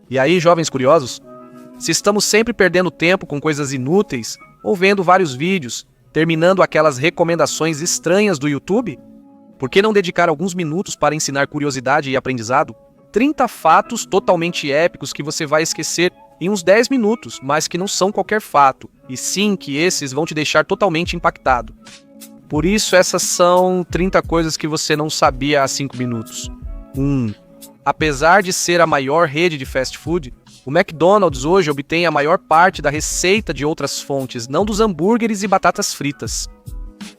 E aí, jovens curiosos? Se estamos sempre perdendo tempo com coisas inúteis, ou vendo vários vídeos, terminando aquelas recomendações estranhas do YouTube, por que não dedicar alguns minutos para ensinar curiosidade e aprendizado? 30 fatos totalmente épicos que você vai esquecer em uns 10 minutos, mas que não são qualquer fato, e sim que esses vão te deixar totalmente impactado. Por isso, essas são 30 coisas que você não sabia há 5 minutos. 1. Apesar de ser a maior rede de fast food, o McDonald's hoje obtém a maior parte da receita de outras fontes, não dos hambúrgueres e batatas fritas.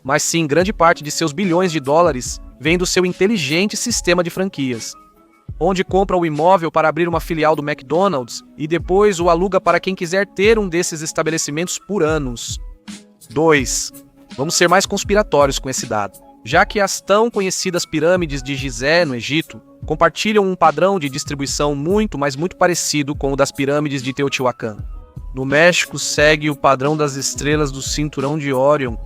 Mas sim, grande parte de seus bilhões de dólares vem do seu inteligente sistema de franquias, onde compra o imóvel para abrir uma filial do McDonald's e depois o aluga para quem quiser ter um desses estabelecimentos por anos. 2. Vamos ser mais conspiratórios com esse dado. Já que as tão conhecidas pirâmides de Gizé, no Egito, compartilham um padrão de distribuição muito parecido com o das pirâmides de Teotihuacan. No México segue o padrão das estrelas do cinturão de Órion.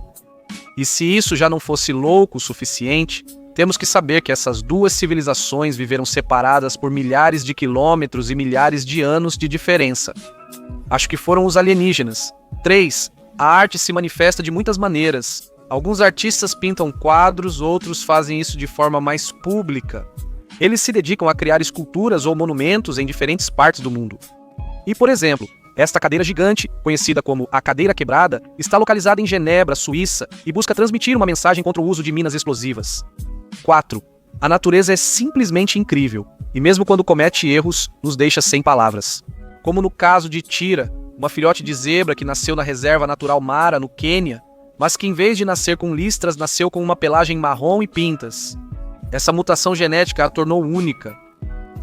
E se isso já não fosse louco o suficiente, temos que saber que essas duas civilizações viveram separadas por milhares de quilômetros e milhares de anos de diferença. Acho que foram os alienígenas. 3. A arte se manifesta de muitas maneiras. Alguns artistas pintam quadros, outros fazem isso de forma mais pública. Eles se dedicam a criar esculturas ou monumentos em diferentes partes do mundo. E, por exemplo, esta cadeira gigante, conhecida como a cadeira quebrada, está localizada em Genebra, Suíça, e busca transmitir uma mensagem contra o uso de minas explosivas. 4. A natureza é simplesmente incrível, e mesmo quando comete erros, nos deixa sem palavras. Como no caso de Tira, uma filhote de zebra que nasceu na reserva natural Mara, no Quênia, mas que em vez de nascer com listras, nasceu com uma pelagem marrom e pintas. Essa mutação genética a tornou única.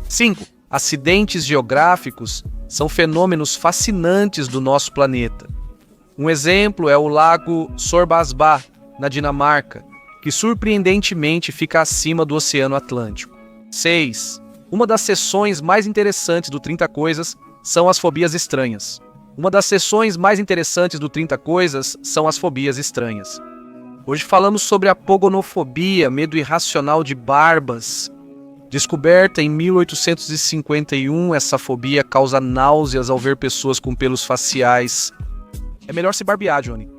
5. Acidentes geográficos são fenômenos fascinantes do nosso planeta. Um exemplo é o lago Sorbasba, na Dinamarca, que surpreendentemente fica acima do Oceano Atlântico. 6. Uma das seções mais interessantes do 30 Coisas são as fobias estranhas. Uma das seções mais interessantes do 30 Coisas são as fobias estranhas. Hoje falamos sobre a pogonofobia, medo irracional de barbas. Descoberta em 1851, essa fobia causa náuseas ao ver pessoas com pelos faciais. É melhor se barbear, Johnny.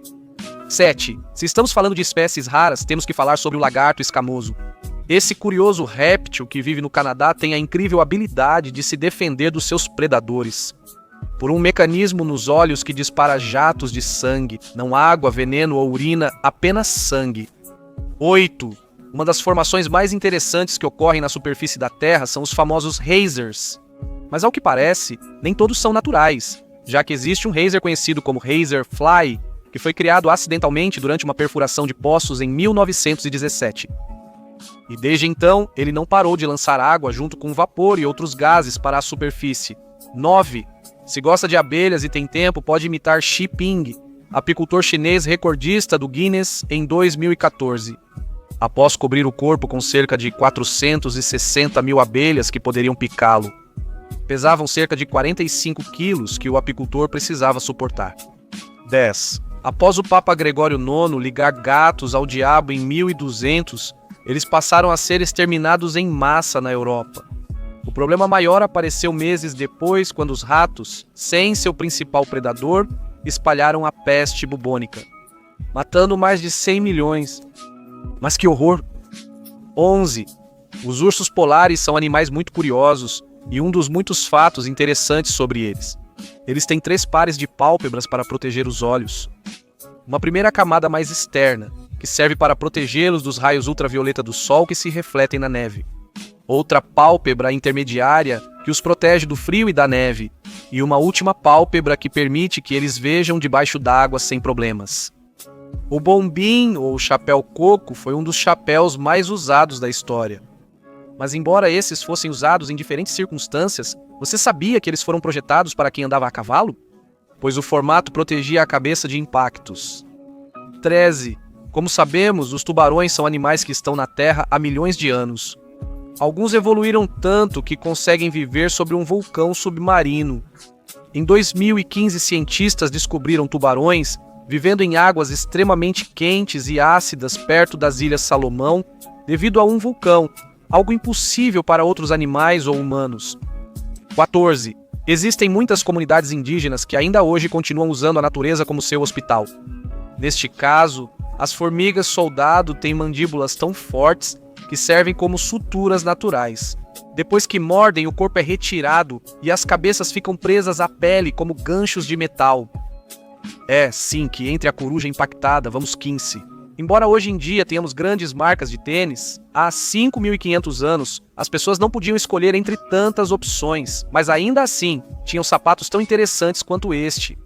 7. Se estamos falando de espécies raras, temos que falar sobre o lagarto escamoso. Esse curioso réptil que vive no Canadá tem a incrível habilidade de se defender dos seus predadores. Por um mecanismo nos olhos que dispara jatos de sangue, não água, veneno ou urina, apenas sangue. 8. Uma das formações mais interessantes que ocorrem na superfície da Terra são os famosos geysers. Mas ao que parece, nem todos são naturais, já que existe um geyser conhecido como Geyser Fly, que foi criado acidentalmente durante uma perfuração de poços em 1917. E desde então, ele não parou de lançar água junto com vapor e outros gases para a superfície. 9. Se gosta de abelhas e tem tempo, pode imitar Xi Ping, apicultor chinês recordista do Guinness em 2014. Após cobrir o corpo com cerca de 460 mil abelhas que poderiam picá-lo. Pesavam cerca de 45 quilos que o apicultor precisava suportar. 10. Após o Papa Gregório IX ligar gatos ao diabo em 1200, eles passaram a ser exterminados em massa na Europa. O problema maior apareceu meses depois, quando os ratos, sem seu principal predador, espalharam a peste bubônica, matando mais de 100 milhões. Mas que horror! 11. Os ursos polares são animais muito curiosos, e um dos muitos fatos interessantes sobre eles. Eles têm 3 pares de pálpebras para proteger os olhos. Uma primeira camada mais externa, que serve para protegê-los dos raios ultravioleta do sol que se refletem na neve. Outra pálpebra intermediária que os protege do frio e da neve, e uma última pálpebra que permite que eles vejam debaixo d'água sem problemas. O bombim, ou chapéu coco, foi um dos chapéus mais usados da história. Mas embora esses fossem usados em diferentes circunstâncias, você sabia que eles foram projetados para quem andava a cavalo? Pois o formato protegia a cabeça de impactos. 13. Como sabemos, os tubarões são animais que estão na Terra há milhões de anos. Alguns evoluíram tanto que conseguem viver sobre um vulcão submarino. Em 2015, cientistas descobriram tubarões vivendo em águas extremamente quentes e ácidas perto das Ilhas Salomão devido a um vulcão, algo impossível para outros animais ou humanos. 14. Existem muitas comunidades indígenas que ainda hoje continuam usando a natureza como seu hospital. Neste caso, as formigas soldado têm mandíbulas tão fortes que servem como suturas naturais. Depois que mordem, o corpo é retirado e as cabeças ficam presas à pele como ganchos de metal. É, sim, que entre a coruja impactada, vamos 15. Embora hoje em dia tenhamos grandes marcas de tênis, há 5.500 anos as pessoas não podiam escolher entre tantas opções, mas ainda assim tinham sapatos tão interessantes quanto este.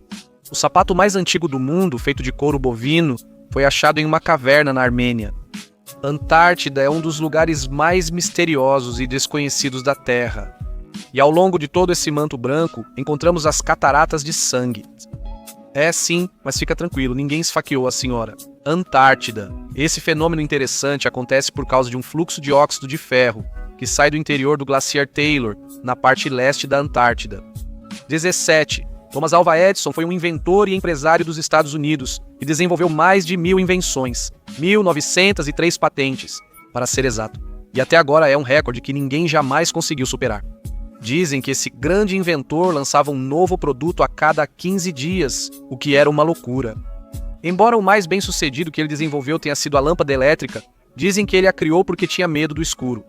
O sapato mais antigo do mundo, feito de couro bovino, foi achado em uma caverna na Armênia. Antártida é um dos lugares mais misteriosos e desconhecidos da Terra. E ao longo de todo esse manto branco, encontramos as cataratas de sangue. É sim, mas fica tranquilo, ninguém esfaqueou a senhora. Antártida. Esse fenômeno interessante acontece por causa de um fluxo de óxido de ferro que sai do interior do glaciar Taylor, na parte leste da Antártida. 17. Thomas Alva Edison foi um inventor e empresário dos Estados Unidos e desenvolveu mais de 1.000 invenções, 1.903 patentes, para ser exato. E até agora é um recorde que ninguém jamais conseguiu superar. Dizem que esse grande inventor lançava um novo produto a cada 15 dias, o que era uma loucura. Embora o mais bem-sucedido que ele desenvolveu tenha sido a lâmpada elétrica, dizem que ele a criou porque tinha medo do escuro.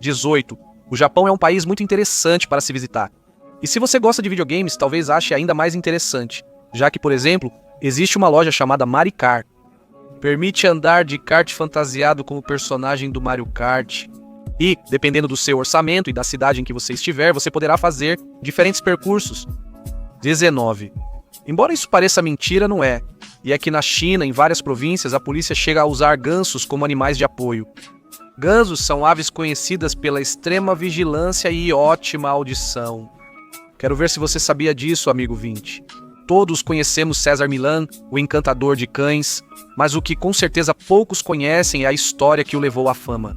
18. O Japão é um país muito interessante para se visitar. E se você gosta de videogames, talvez ache ainda mais interessante, já que, por exemplo, existe uma loja chamada Maricar. Permite andar de kart fantasiado com o personagem do Mario Kart. E, dependendo do seu orçamento e da cidade em que você estiver, você poderá fazer diferentes percursos. 19. Embora isso pareça mentira, não é. E é que na China, em várias províncias, a polícia chega a usar gansos como animais de apoio. Gansos são aves conhecidas pela extrema vigilância e ótima audição. Quero ver se você sabia disso, amigo 20. Todos conhecemos César Millan, o encantador de cães, mas o que com certeza poucos conhecem é a história que o levou à fama.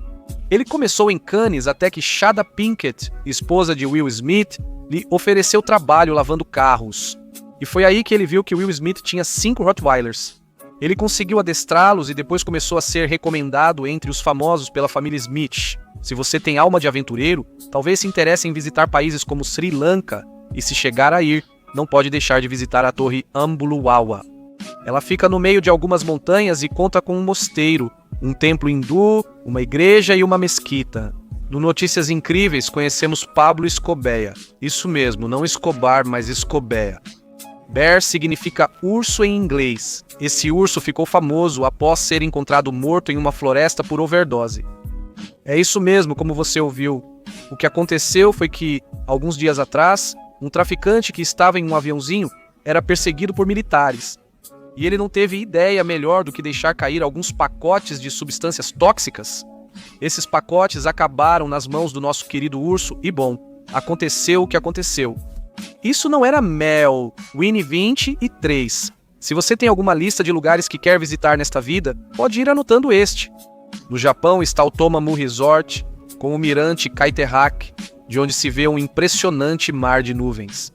Ele começou em Cannes até que Shada Pinkett, esposa de Will Smith, lhe ofereceu trabalho lavando carros. E foi aí que ele viu que Will Smith tinha 5 Rottweilers. Ele conseguiu adestrá-los e depois começou a ser recomendado entre os famosos pela família Smith. Se você tem alma de aventureiro, talvez se interesse em visitar países como Sri Lanka, e se chegar a ir, não pode deixar de visitar a Torre Ambuluwawa. Ela fica no meio de algumas montanhas e conta com um mosteiro, um templo hindu, uma igreja e uma mesquita. No Notícias Incríveis conhecemos Pablo Escobeia. Isso mesmo, não Escobar, mas Escobeia. Bear significa urso em inglês. Esse urso ficou famoso após ser encontrado morto em uma floresta por overdose. É isso mesmo, como você ouviu. O que aconteceu foi que, alguns dias atrás, um traficante que estava em um aviãozinho era perseguido por militares. E ele não teve ideia melhor do que deixar cair alguns pacotes de substâncias tóxicas. Esses pacotes acabaram nas mãos do nosso querido urso e, bom, aconteceu o que aconteceu. Isso não era mel, Winnie 23. Se você tem alguma lista de lugares que quer visitar nesta vida, pode ir anotando este. No Japão está o Tomamu Resort, com o mirante Kaiteraki, de onde se vê um impressionante mar de nuvens.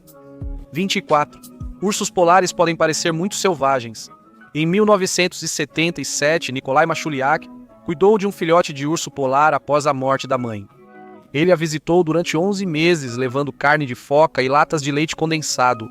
24. Ursos polares podem parecer muito selvagens. Em 1977, Nikolai Machuliak cuidou de um filhote de urso polar após a morte da mãe. Ele a visitou durante 11 meses, levando carne de foca e latas de leite condensado.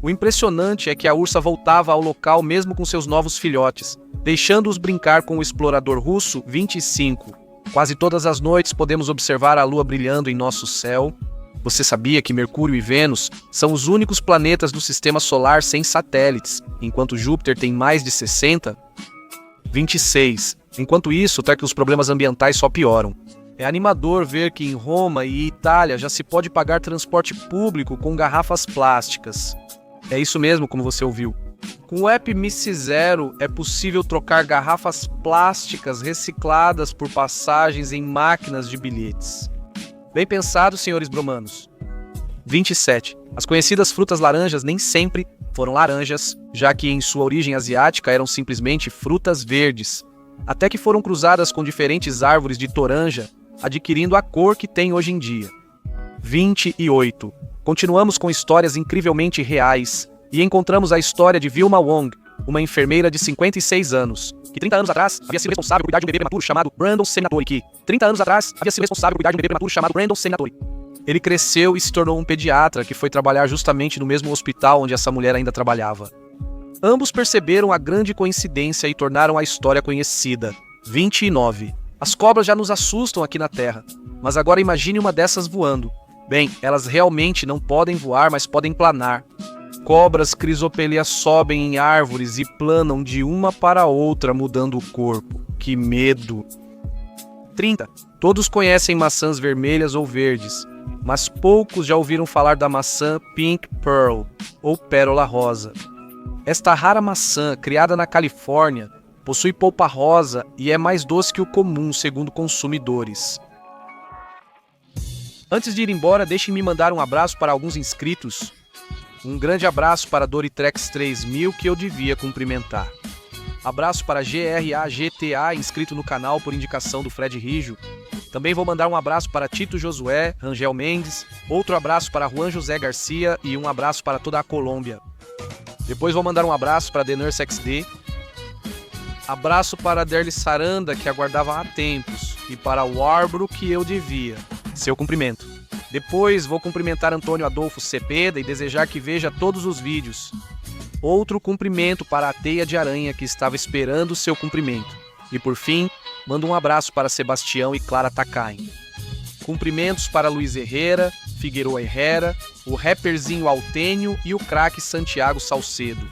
O impressionante é que a ursa voltava ao local mesmo com seus novos filhotes, deixando-os brincar com o explorador russo 25. Quase todas as noites podemos observar a lua brilhando em nosso céu. Você sabia que Mercúrio e Vênus são os únicos planetas do sistema solar sem satélites, enquanto Júpiter tem mais de 60? 26. Enquanto isso, até que os problemas ambientais só pioram. É animador ver que em Roma e Itália já se pode pagar transporte público com garrafas plásticas. É isso mesmo, como você ouviu. Com o app Missi Zero é possível trocar garrafas plásticas recicladas por passagens em máquinas de bilhetes. Bem pensado, senhores bromanos. 27. As conhecidas frutas laranjas nem sempre foram laranjas, já que em sua origem asiática eram simplesmente frutas verdes, até que foram cruzadas com diferentes árvores de toranja, adquirindo a cor que tem hoje em dia. 28. Continuamos com histórias incrivelmente reais e encontramos a história de Vilma Wong, uma enfermeira de 56 anos, que 30 anos atrás havia sido responsável por cuidar de um bebê prematuro chamado Brandon Senatori. Ele cresceu e se tornou um pediatra que foi trabalhar justamente no mesmo hospital onde essa mulher ainda trabalhava. Ambos perceberam a grande coincidência e tornaram a história conhecida. 29. As cobras já nos assustam aqui na Terra, mas agora imagine uma dessas voando. Bem, elas realmente não podem voar, mas podem planar. Cobras crisopelias sobem em árvores e planam de uma para outra, mudando o corpo. Que medo! 30. Todos conhecem maçãs vermelhas ou verdes, mas poucos já ouviram falar da maçã Pink Pearl, ou pérola rosa. Esta rara maçã, criada na Califórnia, possui polpa rosa e é mais doce que o comum, segundo consumidores. Antes de ir embora, deixem-me mandar um abraço para alguns inscritos. Um grande abraço para Doritrex 3000, que eu devia cumprimentar. Abraço para GRAGTA, inscrito no canal por indicação do Fred Rijo. Também vou mandar um abraço para Tito Josué, Rangel Mendes, outro abraço para Juan José Garcia e um abraço para toda a Colômbia. Depois vou mandar um abraço para The Nurse XD. Abraço para Derli Saranda, que aguardava há tempos, e para o Arbro, que eu devia. Seu cumprimento. Depois vou cumprimentar Antônio Adolfo Cepeda e desejar que veja todos os vídeos. Outro cumprimento para a teia de aranha que estava esperando o seu cumprimento. E por fim, mando um abraço para Sebastião e Clara Tacain. Cumprimentos para Luiz Herrera, Figueroa Herrera, o rapperzinho Altênio e o craque Santiago Salcedo.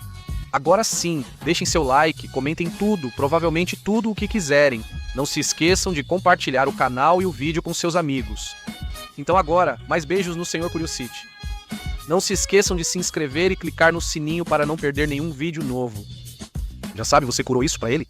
Agora sim, deixem seu like, comentem tudo, provavelmente tudo o que quiserem. Não se esqueçam de compartilhar o canal e o vídeo com seus amigos. Então agora, mais beijos no Senhor Curiosity. Não se esqueçam de se inscrever e clicar no sininho para não perder nenhum vídeo novo. Já sabe, você curou isso pra ele?